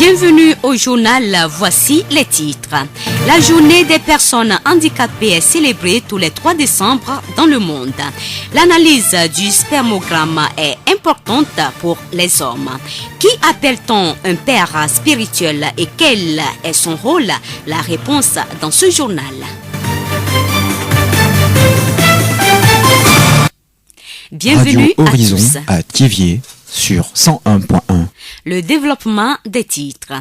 Bienvenue au journal, voici les titres. La journée des personnes handicapées est célébrée tous les 3 décembre dans le monde. L'analyse du spermogramme est importante pour les hommes. Qui appelle-t-on un père spirituel et quel est son rôle? La réponse dans ce journal. Bienvenue Radio Horizon à tous. à Thiéviers sur 101.1. Le développement des titres.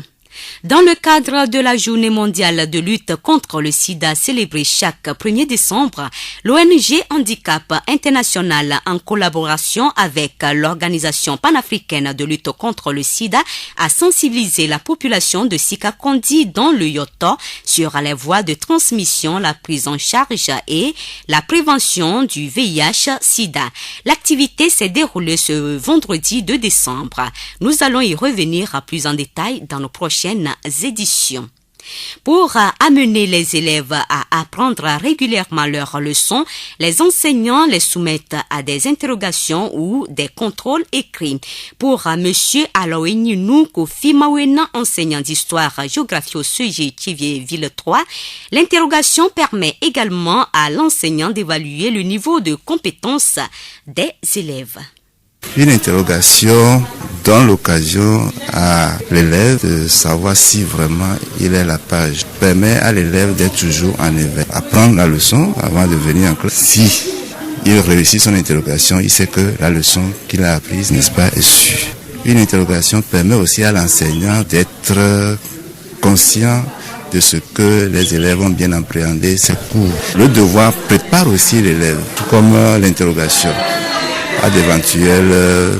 Dans le cadre de la Journée mondiale de lutte contre le sida célébrée chaque 1er décembre, l'ONG Handicap International, en collaboration avec l'Organisation panafricaine de lutte contre le sida, a sensibilisé la population de Sikakondi dans le Yoto sur les voies de transmission, la prise en charge et la prévention du VIH-Sida. L'activité s'est déroulée ce vendredi 2 décembre. Nous allons y revenir plus en détail dans nos prochaines éditions. Pour amener les élèves à apprendre régulièrement leurs leçons, les enseignants les soumettent à des interrogations ou des contrôles écrits. Pour Monsieur Aloenyinu Kofi Mawena, enseignant d'histoire-géographie au CEG Thiéviers Ville 3, l'interrogation permet également à l'enseignant d'évaluer le niveau de compétence des élèves. Une interrogation donne l'occasion à l'élève de savoir si vraiment il est à la page. Permet à l'élève d'être toujours en éveil. Apprendre la leçon avant de venir en classe. Si il réussit son interrogation, il sait que la leçon qu'il a apprise, n'est-ce pas, est sûre. Une interrogation permet aussi à l'enseignant d'être conscient de ce que les élèves ont bien appréhendé ses cours. Le devoir prépare aussi l'élève, tout comme l'interrogation, à d'éventuelles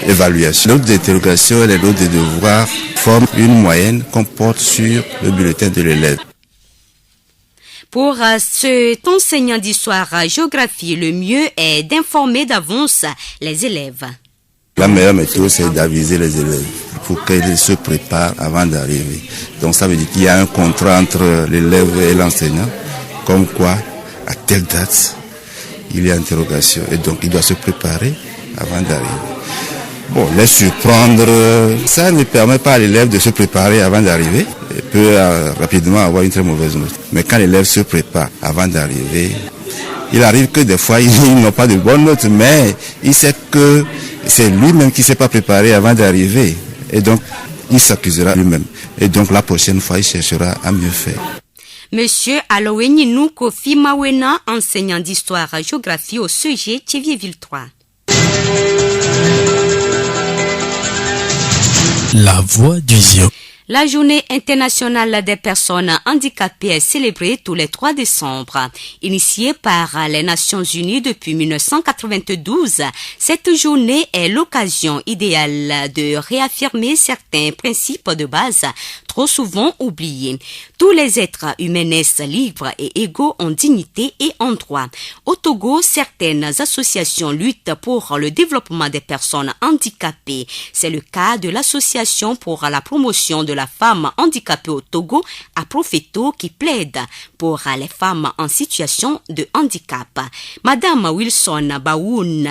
évaluations. L'autre d'interrogation et les autres de devoirs forment une moyenne qu'on porte sur le bulletin de l'élève. Pour cet enseignant d'histoire-géographie, le mieux est d'informer d'avance les élèves. La meilleure méthode, c'est d'aviser les élèves pour qu'ils se préparent avant d'arriver. Donc ça veut dire qu'il y a un contrat entre l'élève et l'enseignant, comme quoi, à telle date, il y a interrogation et donc il doit se préparer avant d'arriver. Bon, les surprendre, ça ne permet pas à l'élève de se préparer avant d'arriver. Il peut rapidement avoir une très mauvaise note. Mais quand l'élève se prépare avant d'arriver, il arrive que des fois, ils n'ont pas de bonnes notes, mais il sait que c'est lui-même qui ne s'est pas préparé avant d'arriver. Et donc, il s'accusera lui-même. Et donc, la prochaine fois, il cherchera à mieux faire. Monsieur Aloenyinu Kofi Mawena, enseignant d'histoire-géographie au CEG Thiéviers Ville 3. La voix du Zion. La journée internationale des personnes handicapées est célébrée tous les 3 décembre. Initiée par les Nations Unies depuis 1992, cette journée est l'occasion idéale de réaffirmer certains principes de base trop souvent oubliés. Tous les êtres humains naissent libres et égaux en dignité et en droit. Au Togo, certaines associations luttent pour le développement des personnes handicapées. C'est le cas de l'association pour la promotion de la femme handicapée au Togo, Aprofeto, qui plaide pour les femmes en situation de handicap. Madame Wilson Baoun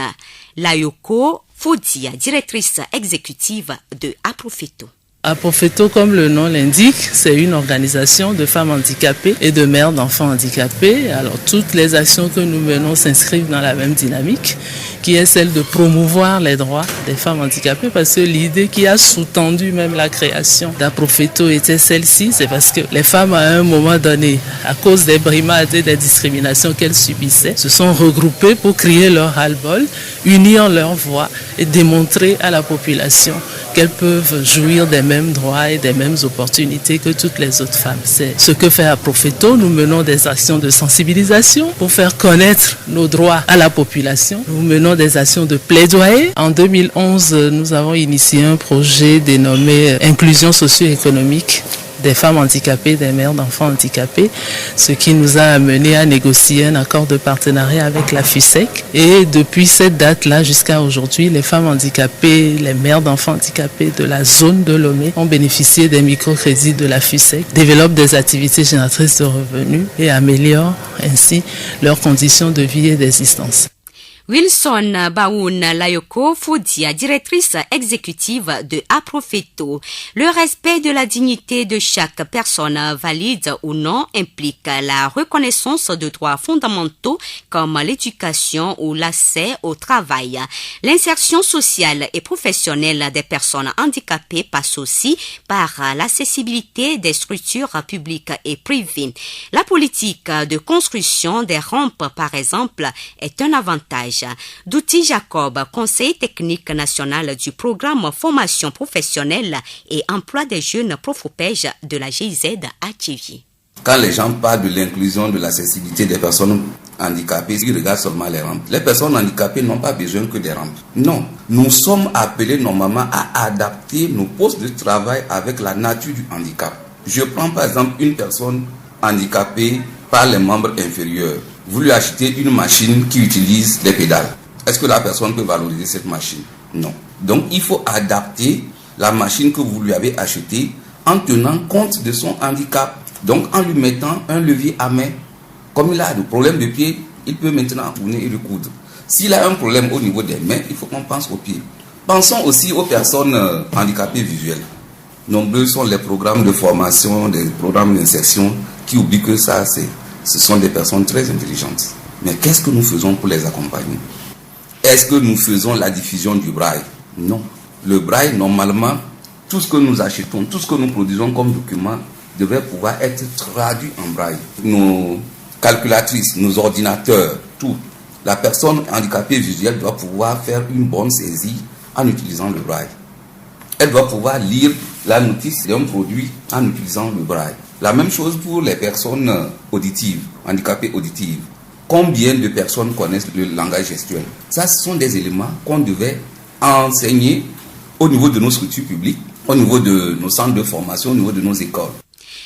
Layoko Fodia, directrice exécutive de Aprofeto. Aprofeto, comme le nom l'indique, c'est une organisation de femmes handicapées et de mères d'enfants handicapés. Alors toutes les actions que nous menons s'inscrivent dans la même dynamique, qui est celle de promouvoir les droits des femmes handicapées, parce que l'idée qui a sous-tendu même la création d'Aprofeto était celle-ci, c'est parce que les femmes à un moment donné, à cause des brimades et des discriminations qu'elles subissaient, se sont regroupées pour crier leur ras-le-bol, unir leurs voix et démontrer à la population qu'elles peuvent jouir des mêmes droits et des mêmes opportunités que toutes les autres femmes. C'est ce que fait Aprofeto. Nous menons des actions de sensibilisation pour faire connaître nos droits à la population. Nous menons des actions de plaidoyer. En 2011, nous avons initié un projet dénommé Inclusion socio-économique des femmes handicapées, des mères d'enfants handicapés, ce qui nous a amené à négocier un accord de partenariat avec la FUSEC. Et depuis cette date-là jusqu'à aujourd'hui, les femmes handicapées, les mères d'enfants handicapés de la zone de Lomé ont bénéficié des microcrédits de la FUSEC, développent des activités génératrices de revenus et améliorent ainsi leurs conditions de vie et d'existence. Wilson Baoun Layoko Foudia, directrice exécutive de Aprofeto. Le respect de la dignité de chaque personne, valide ou non, implique la reconnaissance de droits fondamentaux comme l'éducation ou l'accès au travail. L'insertion sociale et professionnelle des personnes handicapées passe aussi par l'accessibilité des structures publiques et privées. La politique de construction des rampes, par exemple, est un avantage. Douti Jacob, conseiller technique national du programme formation professionnelle et emploi des jeunes profopèges de la GIZ à Thiéviers. Quand les gens parlent de l'inclusion, de l'accessibilité des personnes handicapées, ils regardent seulement les rampes. Les personnes handicapées n'ont pas besoin que des rampes. Non, nous sommes appelés normalement à adapter nos postes de travail avec la nature du handicap. Je prends par exemple une personne handicapée par les membres inférieurs. Vous lui achetez une machine qui utilise les pédales. Est-ce que la personne peut valoriser cette machine? Non. Donc il faut adapter la machine que vous lui avez achetée en tenant compte de son handicap. Donc en lui mettant un levier à main. Comme il a des problèmes de pied, il peut maintenant tourner et recoudre. S'il a un problème au niveau des mains, il faut qu'on pense aux pieds. Pensons aussi aux personnes handicapées visuelles. Nombreux sont les programmes de formation, des programmes d'insertion qui oublient que ce sont des personnes très intelligentes. Mais qu'est-ce que nous faisons pour les accompagner? Est-ce que nous faisons la diffusion du braille? Non. Le braille, normalement, tout ce que nous achetons, tout ce que nous produisons comme document devrait pouvoir être traduit en braille. Nos calculatrices, nos ordinateurs, tout. La personne handicapée visuelle doit pouvoir faire une bonne saisie en utilisant le braille. Elle doit pouvoir lire la notice d'un produit en utilisant le braille. La même chose pour les personnes auditives, handicapées auditives. Combien de personnes connaissent le langage gestuel? Ça, ce sont des éléments qu'on devait enseigner au niveau de nos structures publiques, au niveau de nos centres de formation, au niveau de nos écoles.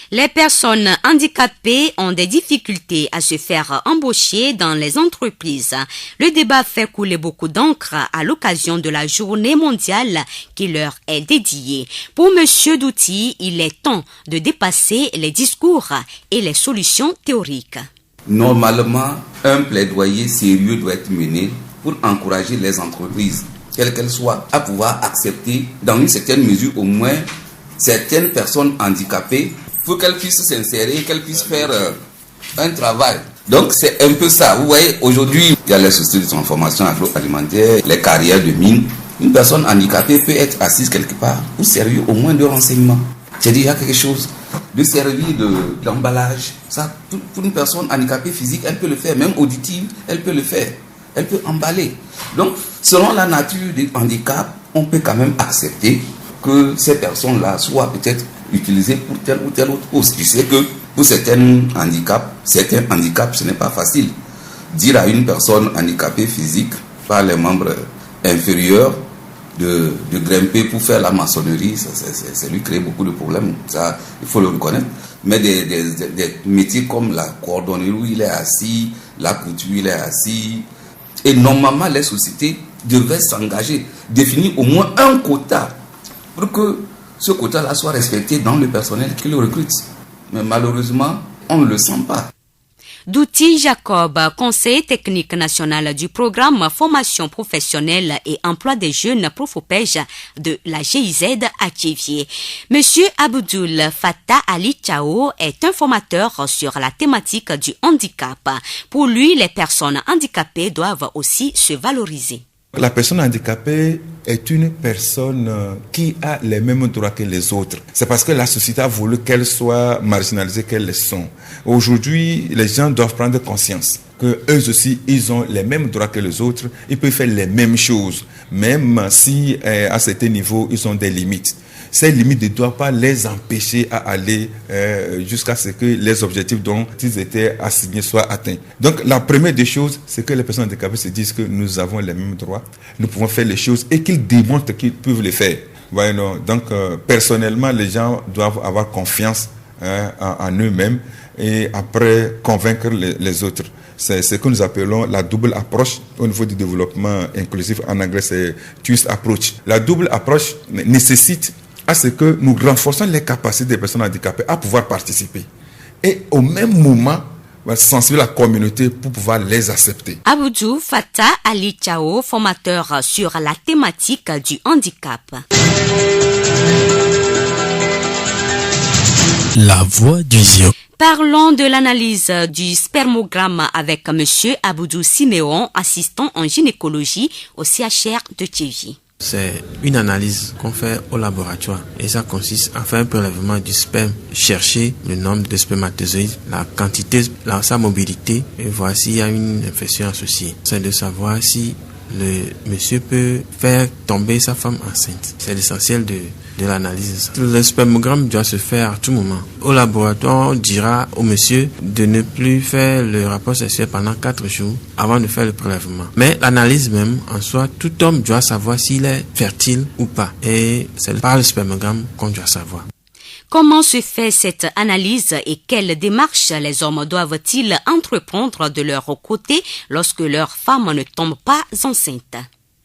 Les personnes handicapées ont des difficultés à se faire embaucher dans les entreprises. Le débat fait couler beaucoup d'encre à l'occasion de la journée mondiale qui leur est dédiée. Pour M. Douti, il est temps de dépasser les discours et les solutions théoriques. Normalement, un plaidoyer sérieux doit être mené pour encourager les entreprises, quelles qu'elles soient, à pouvoir accepter, dans une certaine mesure au moins, certaines personnes handicapées. Il faut qu'elles puissent s'insérer, qu'elles puissent faire un travail. Donc c'est un peu ça. Vous voyez, aujourd'hui, il y a les sociétés de transformation agroalimentaire, les carrières de mines. Une personne handicapée peut être assise quelque part ou servir au moins de renseignements. C'est déjà quelque chose. De servir d'emballage. Ça, pour une personne handicapée physique, elle peut le faire. Même auditive, elle peut le faire. Elle peut emballer. Donc, selon la nature du handicap, on peut quand même accepter que ces personnes-là soient peut-être utilisées pour tel ou tel autre poste. Je sais que pour certains handicaps, ce n'est pas facile. Dire à une personne handicapée physique par les membres inférieurs de grimper pour faire la maçonnerie, ça lui crée beaucoup de problèmes. Ça, il faut le reconnaître. Mais des métiers comme la cordonnerie où il est assis, la couture, il est assis. Et normalement, les sociétés devaient s'engager, définir au moins un quota pour que ce quota-là soit respecté dans le personnel qui le recrute. Mais malheureusement, on ne le sent pas. Douti Jacob, conseiller technique national du programme formation professionnelle et emploi des jeunes profopèges de la GIZ à Thiéviers. Monsieur Abdoul Fattah Ali Chao est un formateur sur la thématique du handicap. Pour lui, les personnes handicapées doivent aussi se valoriser. La personne handicapée est une personne qui a les mêmes droits que les autres. C'est parce que la société a voulu qu'elle soit marginalisée qu'elles sont. Aujourd'hui, les gens doivent prendre conscience que eux aussi, ils ont les mêmes droits que les autres. Ils peuvent faire les mêmes choses, même si à certains niveaux, ils ont des limites. Ces limites ne doivent pas les empêcher à aller jusqu'à ce que les objectifs dont ils étaient assignés soient atteints. Donc la première des choses, c'est que les personnes handicapées se disent que nous avons les mêmes droits, nous pouvons faire les choses et qu'ils démontrent qu'ils peuvent les faire. Voilà, non. Donc personnellement, les gens doivent avoir confiance en eux-mêmes et après convaincre les autres. C'est ce que nous appelons la double approche au niveau du développement inclusif. En anglais, c'est twist approach. La double approche nécessite à ce que nous renforçons les capacités des personnes handicapées à pouvoir participer. Et au même moment, sensibiliser la communauté pour pouvoir les accepter. Aboudou Fatah Ali Chao, formateur sur la thématique du handicap. La voix du Zion. Parlons de l'analyse du spermogramme avec M. Aboudou Siméon, assistant en gynécologie au CHR de Tchévi. C'est une analyse qu'on fait au laboratoire et ça consiste à faire un prélèvement du sperme, chercher le nombre de spermatozoïdes, la quantité, sa mobilité et voir s'il y a une infection associée. C'est de savoir si le monsieur peut faire tomber sa femme enceinte. C'est l'essentiel de l'analyse. Le spermogramme doit se faire à tout moment. Au laboratoire, on dira au monsieur de ne plus faire le rapport sexuel pendant 4 jours avant de faire le prélèvement. Mais l'analyse même, en soi, tout homme doit savoir s'il est fertile ou pas. Et c'est par le spermogramme qu'on doit savoir. Comment se fait cette analyse et quelles démarches les hommes doivent-ils entreprendre de leur côté lorsque leur femme ne tombe pas enceinte?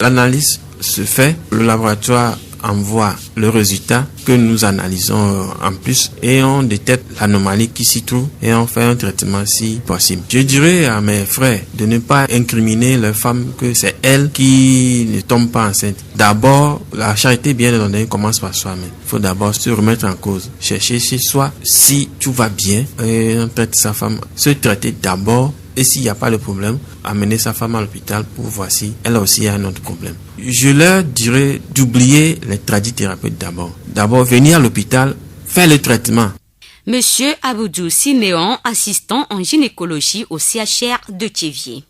L'analyse se fait, le laboratoire envoie le résultat que nous analysons en plus et on détecte l'anomalie qui s'y trouve et on fait un traitement si possible. Je dirais à mes frères de ne pas incriminer leur femme que c'est elle qui ne tombe pas enceinte. D'abord, la charité bien ordonnée commence par soi-même. Il faut d'abord se remettre en cause, chercher chez soi si tout va bien et on traite sa femme. Se traiter d'abord. Et s'il n'y a pas de problème, amener sa femme à l'hôpital pour voir si elle aussi a un autre problème. Je leur dirais d'oublier les tradithérapeutes d'abord. D'abord, venir à l'hôpital, faire le traitement. Monsieur Aboudou Siméon, assistant en gynécologie au CHR de Tchévier.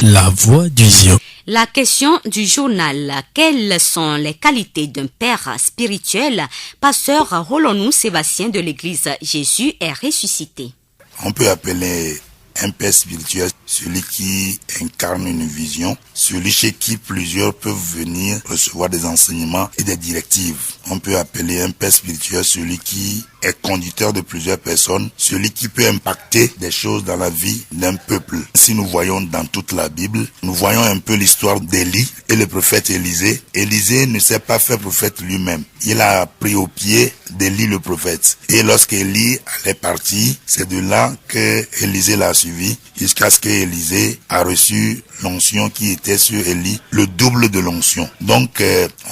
La voix du Zion. La question du journal. Quelles sont les qualités d'un père spirituel? Pasteur Rolonou Sébastien de l'église Jésus est ressuscité. On peut appeler un père spirituel celui qui incarne une vision, celui chez qui plusieurs peuvent venir recevoir des enseignements et des directives. On peut appeler un père spirituel celui qui est conducteur de plusieurs personnes, celui qui peut impacter des choses dans la vie d'un peuple. Si nous voyons dans toute la Bible, nous voyons un peu l'histoire d'Élie et le prophète Élisée. Élisée ne s'est pas fait prophète lui-même. Il a pris au pied d'Élie le prophète. Et lorsqu'Élie allait partir, c'est de là que Élisée l'a suivi jusqu'à ce que Élisée a reçu l'onction qui était sur Élie, le double de l'onction. Donc,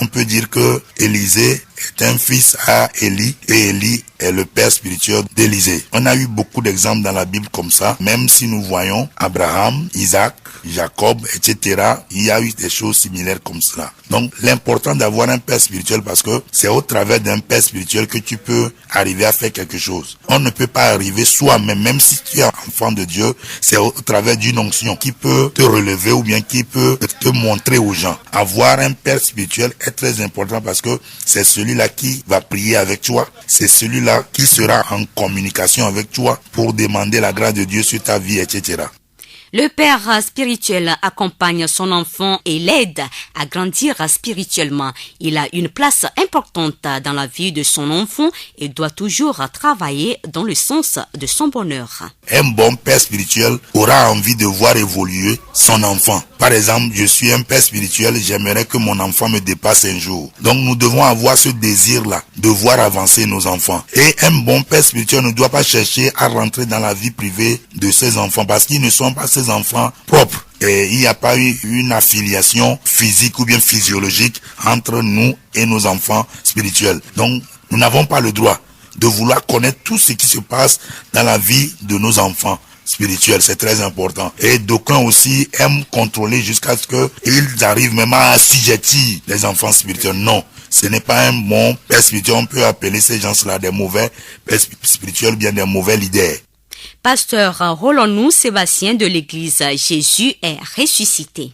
on peut dire que Élisée est un fils à Élie et Élie est le père spirituel d'Élisée. On a eu beaucoup d'exemples dans la Bible comme ça, même si nous voyons Abraham, Isaac, Jacob, etc. Il y a eu des choses similaires comme cela. Donc, l'important d'avoir un père spirituel parce que c'est au travers d'un père spirituel que tu peux arriver à faire quelque chose. On ne peut pas arriver soi-même, même si tu es enfant de Dieu, c'est au travers d'une onction qui peut te relever ou bien qui peut te montrer aux gens. Avoir un père spirituel est très important parce que c'est celui-là qui va prier avec toi, c'est celui-là qui sera en communication avec toi pour demander la grâce de Dieu sur ta vie, etc. Le père spirituel accompagne son enfant et l'aide à grandir spirituellement. Il a une place importante dans la vie de son enfant et doit toujours travailler dans le sens de son bonheur. Un bon père spirituel aura envie de voir évoluer son enfant. Par exemple, je suis un père spirituel, j'aimerais que mon enfant me dépasse un jour. Donc nous devons avoir ce désir-là de voir avancer nos enfants. Et un bon père spirituel ne doit pas chercher à rentrer dans la vie privée de ses enfants parce qu'ils ne sont pas ses enfants propres. Et il n'y a pas eu une affiliation physique ou bien physiologique entre nous et nos enfants spirituels. Donc nous n'avons pas le droit de vouloir connaître tout ce qui se passe dans la vie de nos enfants spirituels. C'est très important. Et d'aucuns aussi aiment contrôler jusqu'à ce qu'ils arrivent même à assujettir les enfants spirituels. Non, ce n'est pas un bon père spirituel. On peut appeler ces gens-là des mauvais pères spirituels, bien des mauvais leaders. Pasteur Rolonou Sébastien de l'église Jésus est ressuscité.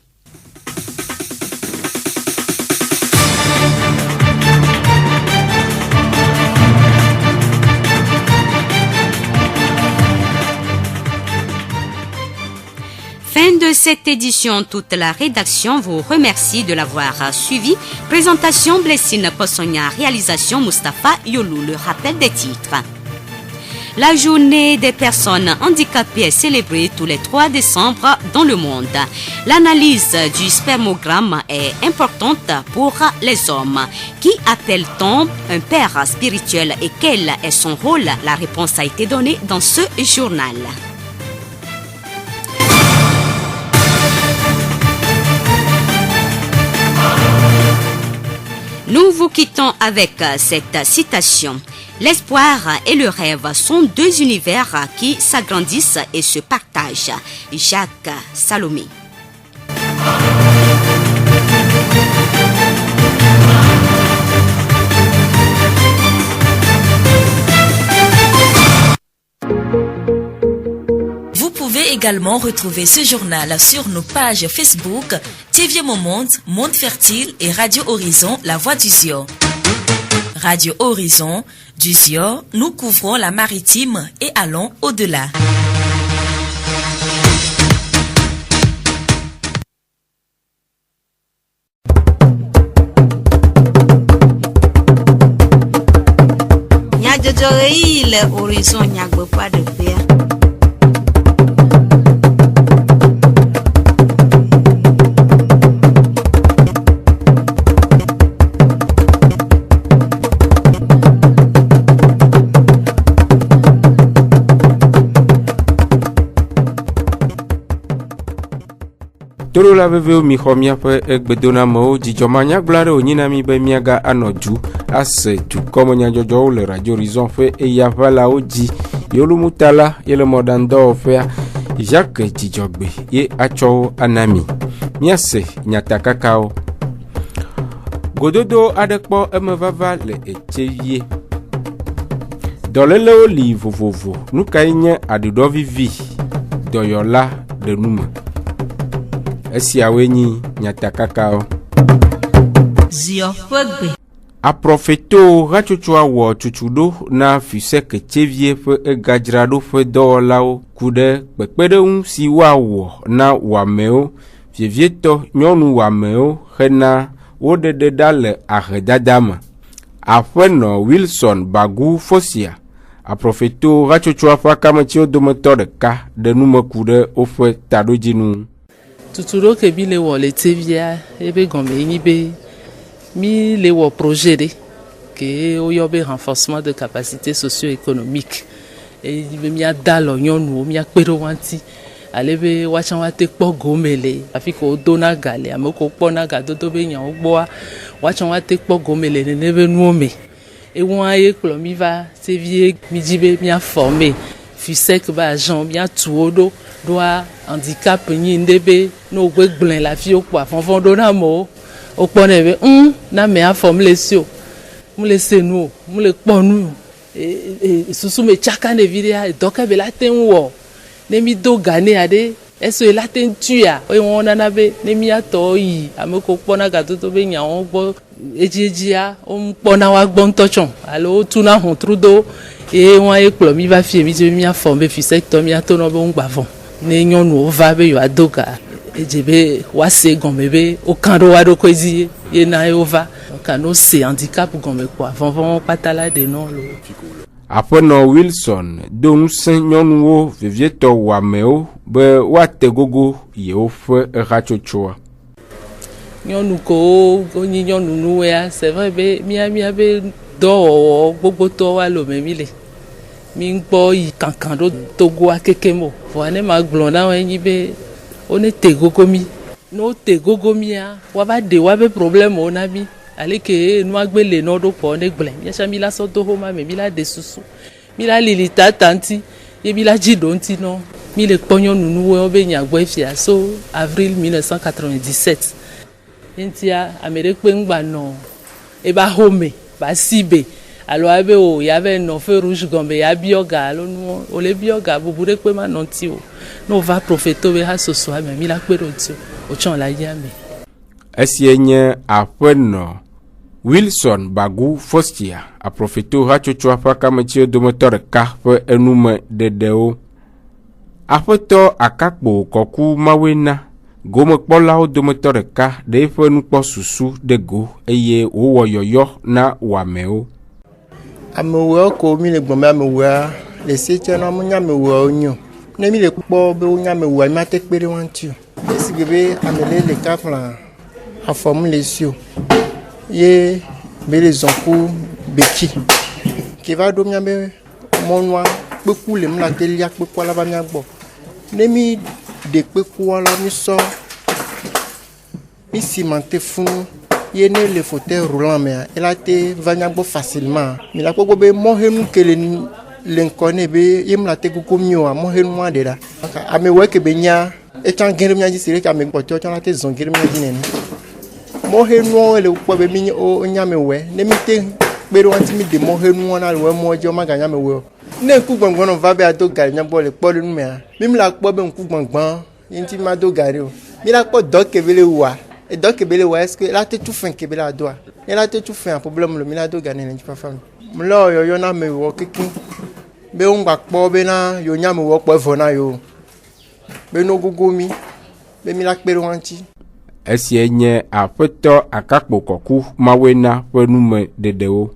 Fin de cette édition, toute la rédaction vous remercie de l'avoir suivi. Présentation Blessine Possonia, réalisation Mustapha Yolou, le rappel des titres. La journée des personnes handicapées est célébrée tous les 3 décembre dans le monde. L'analyse du spermogramme est importante pour les hommes. Qui appelle-t-on un père spirituel et quel est son rôle? La réponse a été donnée dans ce journal. Nous vous quittons avec cette citation. L'espoir et le rêve sont 2 univers qui s'agrandissent et se partagent. Jacques Salomé. Vous pouvez également retrouver ce journal sur nos pages Facebook TV Monde, Monde Fertile et Radio Horizon, La Voix du Zio. Radio Horizon, du Zio, nous couvrons la maritime et allons au-delà. Le Horizon n'y a pas de paix. Toro la veve o mi xɔ miaƒe egbedonamewo dzidzɔmanya gblɔ o nyina mi be miaga anɔ dzu ase dukɔmenyadzɔdzɔwo le Radio Horizon ƒe eyaʋalawo dzi yolumutala yele mɔɖaŋudɔwɔƒea Jacques Dzidzɔgbe ye atsɔwo anami miase nyatakakawo gododo aɖe kpɔ emevava le etsevie dɔlélewo li vovovo nukae nye aɖuɖɔ vivi dɔyɔla ɖe nume esiawoe nyi nyatakakawo. Zio ƒe gbe. Aprɔfeto hatsotsoa wɔ tutuɖo na fuse ketsevie ƒe egadzraɖoƒe dɔwɔlawo ku ɖe kpekpeɖeŋu si woawɔ na wɔamewo vievietɔ nyɔnu wɔamewo hena woɖeɖe ɖa le ahedada me. Aƒenɔ Wilson Bagu Fosia, aprɔfeto hatsotsoa ƒe akametsiwo dometɔ ɖeka ɖe nume ku ɖe woƒe taɖodzinu. Tutuɖo ke mi le wɔ le tevia ebe gɔme nyi be mi le wɔ projet ɖe ke woyɔ be renforcement de capacité socio-économique eye be miada lɔ nyɔnuwo miakpe ɖe wo ŋuti ale be woatsã woate kpɔ gome le afi ke wodona ga le ame kewo kpɔna gadodo be nyawo gbɔa woatsã woate kpɔ gome le nene be nuwo me ewoa ye kplɔ mi va tevie mi dzi be miafɔme FUSEC be agent miatu wo ɖo ɖoa handicap nyi ŋɖe be ne wogbe gblẽ le afi wokpɔ afɔfɔ ɖo na amewo wokpɔnɛ be na ame afɔ mele si o mele se nu o mele kpɔ nu o susu me tsaka ne vi ɖea dɔke be la te ŋu wɔ ne mi do ga ne aɖe eso la te ŋu tuia eye wɔn nana be ne miatɔ yi ame kewo kpɔna gadodo be nyawo gbɔ edzia wokpɔna wa gbɔ ŋutɔ tsɔ alo wotuna hɔntru do eye wɔn ye kplɔ mi va fie mi dze miafɔ be FUSEC tɔ miato nɔ be ŋugbavɔ ne nyɔnuwo va be yewoado ga edze be woase gɔme be wokan ɖo wa ɖokui dzi ye na ye wova kano se handicap gɔme kpɔa vɔvɔ kpata la ɖe nɔ lo. Aƒenɔ Wilson do ŋusẽ nyɔnuwo vevietɔ wɔamewo be woate gogo yewoƒe ehatsotsoa. Nyɔnu kewo wonye nyɔnu nuwoea c'est vrai be mia be dɔwɔwɔ gbogbotɔwo alo me mi le mi gbɔ yi kankan ɖo togoa keke mo vɔa ne ma gblɔ na woe nyi be wone te gogo mi ne wote gogo mia woava ɖe woabe problème na mi aleke nua gbe le nɔ ɖo kpɔ ne gblẽ miatsã mi la sɔ do xoma me mi la ɖe susu mi la lili tata ŋuti ye mi la dzi ɖo ŋuti nɔ mi le kpɔ nyɔnu nuwo be nyagbɔ efia so avril 1997 ŋutia ame ɖe kpe ŋgba nɔ eba xome ba si be alo abe o ya be nɔ feu rouge gɔme ya biɔ ga alo nuwo o le biɔ ga bubu ɖe kpe ma nɔ ŋuti o ne o va profeto be ha soso ame mi la kpe ɖo ŋuti o tsɔ la yi ame. Esie nye aƒenɔ Wilson Bagu Fosia, aprɔfeto hatsotsoa ƒe akametsiwo dometɔ ɖeka ƒe enume ɖeɖewo. Aƒetɔ Akakpo kɔku mawoe na gomekpɔlawo dometɔ ɖeka ɖe eƒe nukpɔ susu ɖe go eye wowɔ yɔyɔ na wɔamewo. Amewo ko mi le gbɔme amewoa le setia na mo nyame wo onyo na mi le kpo be nyame wo mi atekpere wan tu esi gebe amele le kafla a forme sio ye be les onku beki qui va do nyame monwa peku le mla telia peku la ba nya gbo ne mi de peku la mi so mi cimenté fou ye ne le fauteuil roulant mais elle a été vanyagbo facilement mais la koko be mohenu kele lenkone be yem la te koko mio a mohenu ma de da ame we ke be nya e chan gere mi aji sire ka me poto chan la te zon gere mi aji neni mohenu ele ko be mi o nya me we ne mi te be ro anti mi de mohenu na le we mo je o ma ga nya me we ne ku gbongbon va be ado gari nya bo le po le nu me a mi la po be ku gbongbon inti ma do gari o mi la po do ke bele wa et donc bele wa est-ce que là tu tout fin que bela doa et là tu tout fin un problème le milado gagner n'en pas femme mlo yo na me wo kiki be on gba po be na yo nya me wo po fona yo be no gogomi be mi la pere wanti esi enye afoto akakpo koku mawena fenume dedewo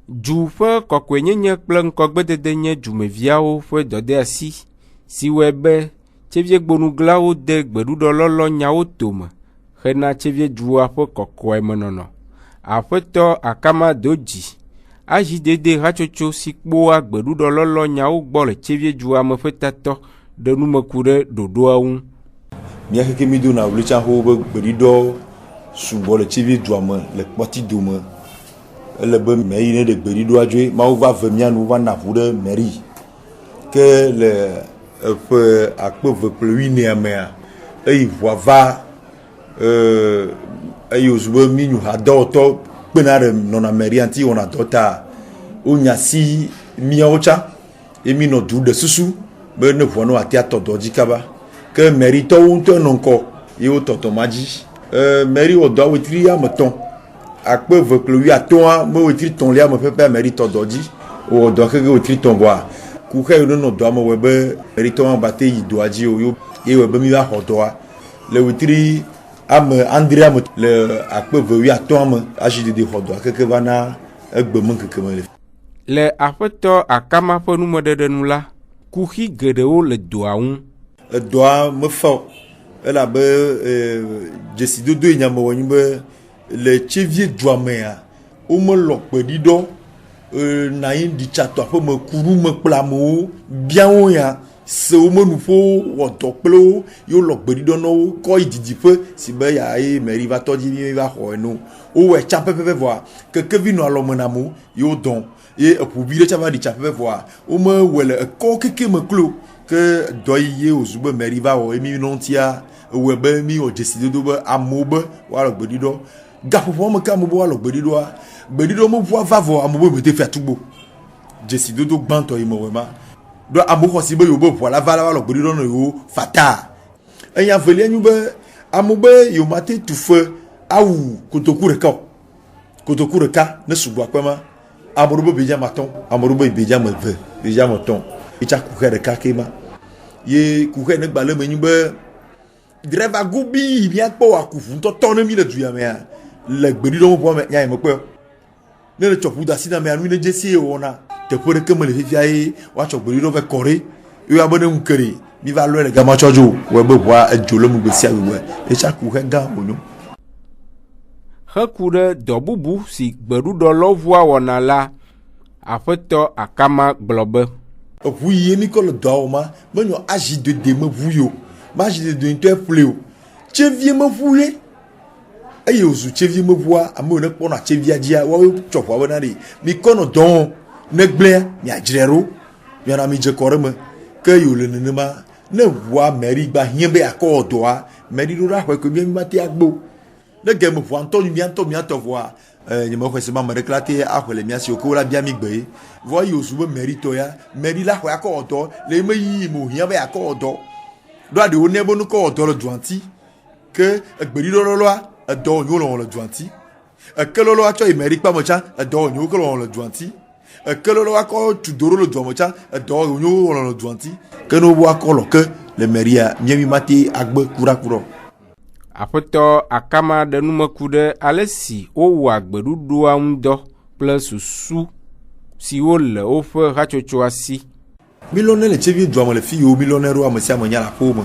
ju fe kokwenyenye kple nkogbededenye jumeviawo fe dode asi siwebe Chevie gbonuglawo de gbeɖuɖɔ lɔlɔ nyawo tome hena chevie dzua ƒe kɔkɔe menono. Aƒetɔ akama do dzi. Azi dede hatsotso si kpoa gbeɖuɖɔ lɔlɔ nyawo gbɔ le chevie dzua me ƒe tatɔ ɖe numeku ɖe ɖoɖoawo ŋu. Mía keke mi do na wlitsa ho be gbeɖuɖɔ sugbɔ le chevie dzua me le kpɔti dome. Ele be mɛ yi ne de gbeɖuɖɔa dzoe mawu va ve mía nu va na ʋu ɖe mɛri. Ke le ƒe akpe ve kple 8 mea eyi ʋua va eye wòzu be mi nyu hadɔwɔtɔ kpena ɖe nɔnɔmeri anti wɔna dɔ ta wonya si miawo tsa ye mi nɔ du ɖe susu be ne ʋua no ate atɔ dɔ dzi kaba ke meritɔwo ŋutɔ nɔ ŋkɔ ye wotɔtɔ ma dzi meri wɔ dɔ wetri ametɔ̃ akpe ve kple 15 me wetri tɔ̃lia me ƒeƒe meri tɔ dɔ dzi wɔ dɔ keke wetri tɔ̃ vɔa kuxe yo no do ame we be meritɔ ba te yi doa dzi o yo ye we be mi va xɔ dɔa le wetri ame andre ame le akpe ve 15 me azi dede xɔ dɔa keke va na egbe me keke me le aƒetɔ akama ƒe numeɖeɖe nu la kuxi geɖewo le doa ŋu edoa me fa elabe dzesidodo yi nyame wɔ nyi be le chevie dua mea wo me lɔ gbeɖiɖɔ na yin di tsato aƒe me kuru me kple amewo biawo ya se wo menuƒo wɔdɔ kple wo ye wole gbeɖiɖɔ na wo kɔ yi didiƒe si be ya ye meri va tɔdzi mi va xɔ eno wowɔe tsa pɛpɛpɛ vɔa kekevi nɔ alɔme na amewo ye wodɔn ye eƒovi ɖe tsa va ɖi tsa pɛpɛ vɔa womewɔe le ekɔ keke me klo ke dɔ yi ye wòzu be meri va wɔ ye mi nɔ ŋutia ewɔe be mi wɔ dzesidodo be amewo be woalɔ gbeɖiɖɔ gaƒoƒo me ke amewo be woalɔ gbeɖiɖɔa gbeɖiɖɔ me ʋua va vɔ amewo be te fia tugbo dzesidodo gbãtɔ yi me wɔ ma do amewo xɔ si be yewo be ʋua la va la walɔ gbeɖiɖɔ ne yewo fata enya velia nyu be amewo be yewo mate tu fe awu kotoku ɖeka ne sugbɔ akpe ma ame ɖewo be bedzame atɔ̃ ame ɖewo be bedzame eve bedzame etɔ̃ etsa kuxe ɖeka ke ma ye kuxe ne gba le me nyu be dreva gobi miakpɔ wòaku ʋu ŋutɔtɔ ne mi le du ya mea le gbeɖiɖɔ me ʋua me nya ye mekpɔ ne le tsɔƒu da si na mea nu ne dzesi ye wɔna teƒe ɖeke me le fifia ye woatsɔ gbeɖiɖɔ va kɔ ɖe ye abe ne ŋu ke ɖe mi va lɔe le gama tsɔ dzo wɔe be ʋua edzo le nugbe sia wɔe etsa kuxe gã wònyo. Heku ɖe dɔ bubu si gbeɖuɖɔlɔʋua wɔna la aƒetɔ akama gblɔ be eʋu yi ye mi kɔ le dɔa wɔ ma menyo azi dede me ʋu yo ma azi dede ŋutɔ ƒle o tsevie me ʋu ye eye wòzu tsevie me ʋua amewo ne kpɔna tsevia dzia woawo tsɔ ʋua bena ɖe mi kɔ nɔ dɔ wɔm ne gblẽa miadzrae ɖo miana mi dze kɔ ɖe me ke yewo le nenema ne ʋua meri gba hiẽ be akɔ wɔ dɔa meri ɖo ɖa xɔe ko mi ma te agbo ne gɛme ʋua ŋutɔ nyu miatɔ vɔa nye me xɔ se ma ame ɖeke la te axɔ le mia si ke wo la bia mi gbe ye vɔ ye wòzu be meri tɔ ya meri la xɔe akɔ wɔ dɔ le me yi me wòhiã be akɔ wɔ dɔ ɖo aɖewo ne be nukɔ wɔ dɔ le dua ŋuti ke egbeɖiɖɔ lɔlɔa edɔ wònyo le wɔn le dua ŋuti eke lɔlɔa tsɔ yi meri kpa me tsã edɔ wònyo ke le wɔn le dua ŋuti eke lɔlɔa kɔ tu doro le dua me tsã edɔ wònyo wɔn le dua ŋuti ke ne wo akɔ lɔ ke le meria miemi ma te agbe kuɖakuɖɔ. Aƒetɔ akama ɖe numeku ɖe ale si wowɔa gbeɖuɖɔa ŋu dɔ kple susu siwo le woƒe hatsotsoa si. Millionnaire le tsevi doame le fi yo millionnaire wa mesia me nya la pome.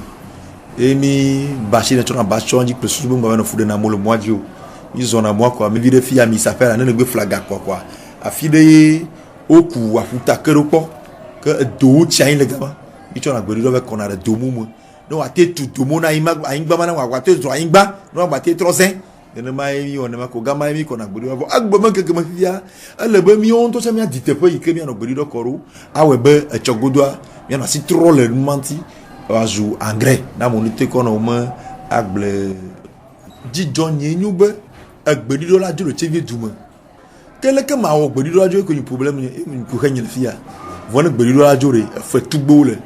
Et mi bashi ne tona bacho anji pe susu ngba na fude na mo le moadi o. Mi zona mo quoi, mi vide fi ami s'appelle na ne gbe flaga quoi. A fi de oku afuta kero po que do tien le gaba. Mi tona gbe do ve kona de do mu. No ate tu do mo na ingba mana wa te zo ingba, no ba te trozen. Ne mai mi on ma ko gama mi kona gbe do agbo man keke ma fia. Ale be mi on to se mi adite pe ike mi no gbe do koro. Awe be echogodoa, mi na si trop le manti. Azou engrais na monite kono mo agble jijo nyenyu be agbedido la jolo chevie duma kele ke ma wo gbedido la jolo ko ni problème ni ko kanyel fia vona gbedido la jore fe tugbo le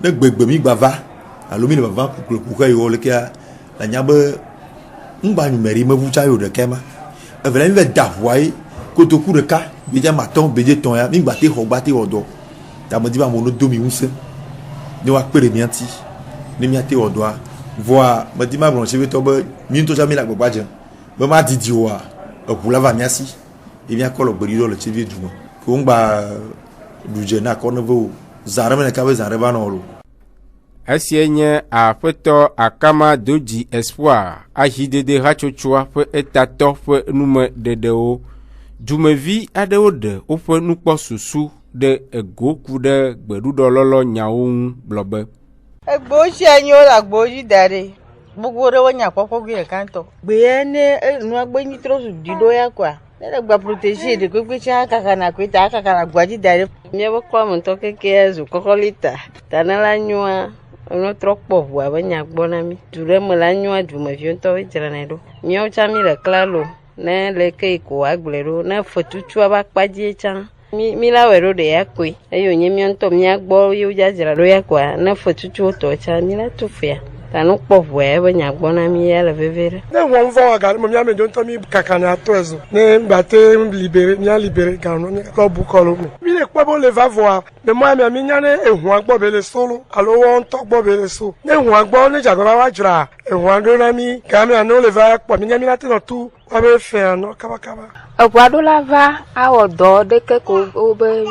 na gbegbe mi gbava alo mi le bava ko ka yo le kia la nyabe ngba ni meri me vucha yo de kema e vele mi ve davoi ko to ku de ka bi ja maton beje ton ya mi gba te ho gba te odo ta mo di ba mo no do mi unse ni wa pere mianti ni miate odoa voa madi ma bronche we to be mi to jamais la gbagbaje be ma didi wa opula va miasi e bien ko lo gberido le tv duma ko ngba duje na ko novo zarame na ka be zareba no lo Asienye afeto akama doji espoir ahidede hachochoa fe etato fe nume dedeo jumevi adewo de ofe nukpo susu de ego ku de gbedudo lolo nyawo blobe egbo si anyi o la gbo ji dare gbogbo re wonya kokko gbe kan to gbe ene nu agbe ni trosu dido ya kwa le gba protéger de gbegbe cha kaka na kweta aka na gbaji dare mi e ko mo to keke ezu kokolita tanala nyua ono tropo wa wonya gbo na mi dure mo la nyua du ma vi to jira na do mi o cha mi le klalo na le ke ko agbelero na fotutu aba kpaji cha mi la wero de yakwe ayo nyemi onto mi agbo yo jajira do yakwa na fotutu to cha mi la tufia tanu povwe ba nyagbo na mi ya la vevere ne won va ga mo mi ame don to mi kakana to ezo ne mbate libéré mi a libéré gano ne ko bu ko lo mi le po bo le va voir me mo mi nyane ehun agbo be le solo alo won to gbo be le so ne ehun agbo ne jago ba jira ehun agbo na mi ga mi anu le va po mi nyami na te no tu wa be fe no kaba Okwado lava awo do de ke ko obe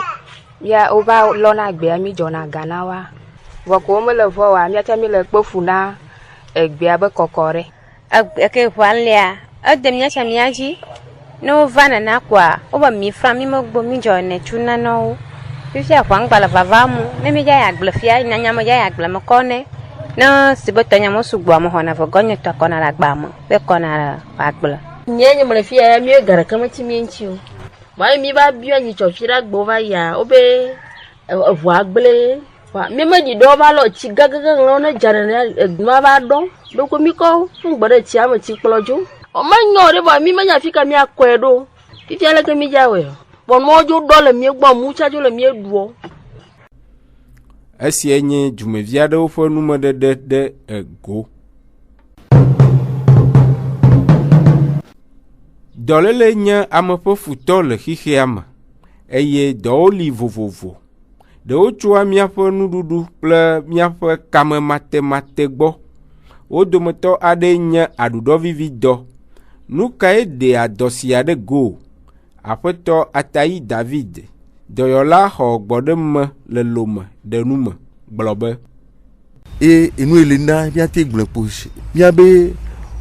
ya oba lona gbe mi jona ganawa wo ko mo le fo wa mi ata mi le pofuna egbe abe kokore ake fwalia adem nya chamiaji no vana na kwa oba mi fra mi mo gbo mi jona tuna no fi afwa ngbala vavamu ne mi ja ya gble fia na nya mo ja ya gble mo kone no siboto nya mo sugbo mo hona fo gonyo to kona la gba mo be kona la gble nyenye mrefia ya mi gara kama chimienchi o ba mi ba bia ni chofira gbova ya obe vo agbele wa mi ma di do ba lo chi gagaga no na jara ma ba do do ko mi ko ngbare chi ama chi plojo o ma nyore ba mi ma nya fika mi akwedo ti tele ke mi jawe bon mo jo do le mi gbo mu cha jo le mi eduo Asienye jumevia de ofo nume de ego Dolele nye ameƒe futɔ le xixiame eye dɔwo li vovovo ɖewo tsoa miaƒe nuɖuɖu kple miaƒe kame mate gbɔ wo dometɔ aɖe nye aɖuɖɔvivi dɔ nu kae ɖe adɔ sia ɖe go aƒetɔ Atayi David dɔyɔla xɔ gbɔɖeme le lome ɖe nume gblɔ be enu ele na miate gblẽ kposi miabe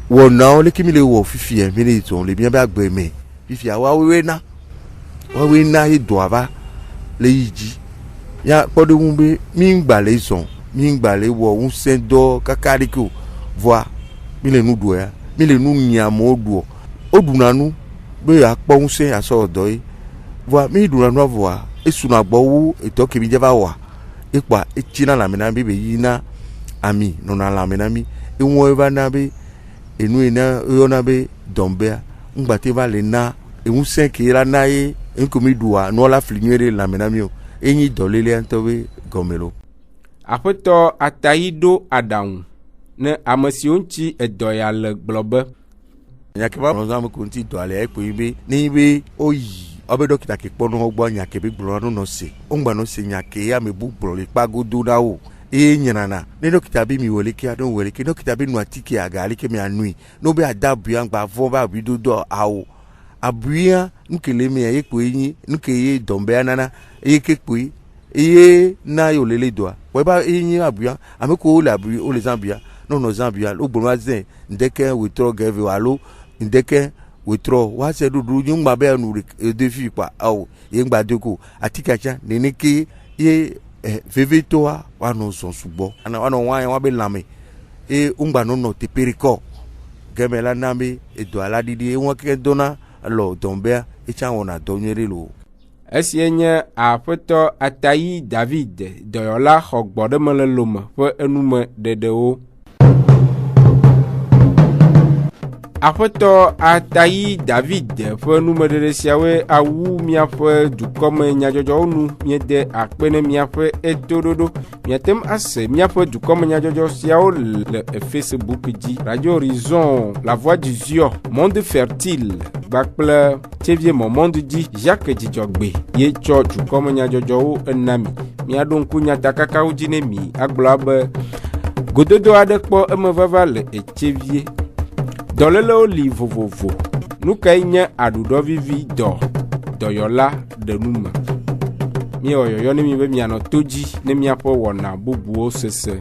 wona le kimi le wo fifia mi le ton le bien ba gbe me fifia wa we na e do ava le yiji ya podo mu be mi ngba le son mi ngba le wo un sendo kakariko voi mi le nu do ya mi le nu nyamo do odunanu be akpo un se aso do yi voi mi dunanu avoa esuna gbowo eto ke mi je ba wa ipa echina la mena bi be yina ami no na la mena mi e won eva na be enu ina yona be dombea ngbate va le na ehunsen ke la na ye enkomi dua no la flinwere la menamio enyi dolele antobe gomelo aƒetɔ Atayi do aɖaŋu ne ame siwo ŋuti edɔ ya le gblɔ be nyakeba nɔzame ko ŋuti dɔ ale ekpo be ne be oyi obe dɔkita ke kpɔ no gbɔ nyake be gblɔ no se ongba no se nyake ame bu gblɔ le kpagodo na wo e nyanana ne dɔkita be mi wole ke adon wole ke dɔkita be nu atike agali ke mi anui no be adabua ngba vo ba bi do awo abuya nkele me ye ko yin nke ye dombe anana ye ke koi ye na yo lele doa we ba yin abuya ameko le abuya o le zambia no zambia lo gboma zen ndeke withdraw gave walo ndeke withdraw wa se dudu yin gba be nu defi pa awo ye gba deko atikacha neneke ye vevetoa wa no son subo ana wa be lame e ungba no te periko gemela nami edo aladidi e won ke dona lo dombea e cha wona donyere lo esienye apoto Atayi David doyola xogbode mele lome fe enume dedewo apoto Atayi David fe enume dede siawe awu miafe dukome nyajojo nu miede akpene miafe etododo miatem ase miafe dukome nyajojo siawo le Facebook di Radio Horizon La Voix du Zion Monde Fertile bakple tevie Monde di Jacques Djidjogbe ye cho dukome nyajojo enami miadon kunya takaka ujine mi agblab gododo ade kpo emevava le etevie Dolele oli vovovo nuka nye adudo vivi doyola de numa mi oyoyo ne mi be mi ano toji ne mi apo wona bubuo sese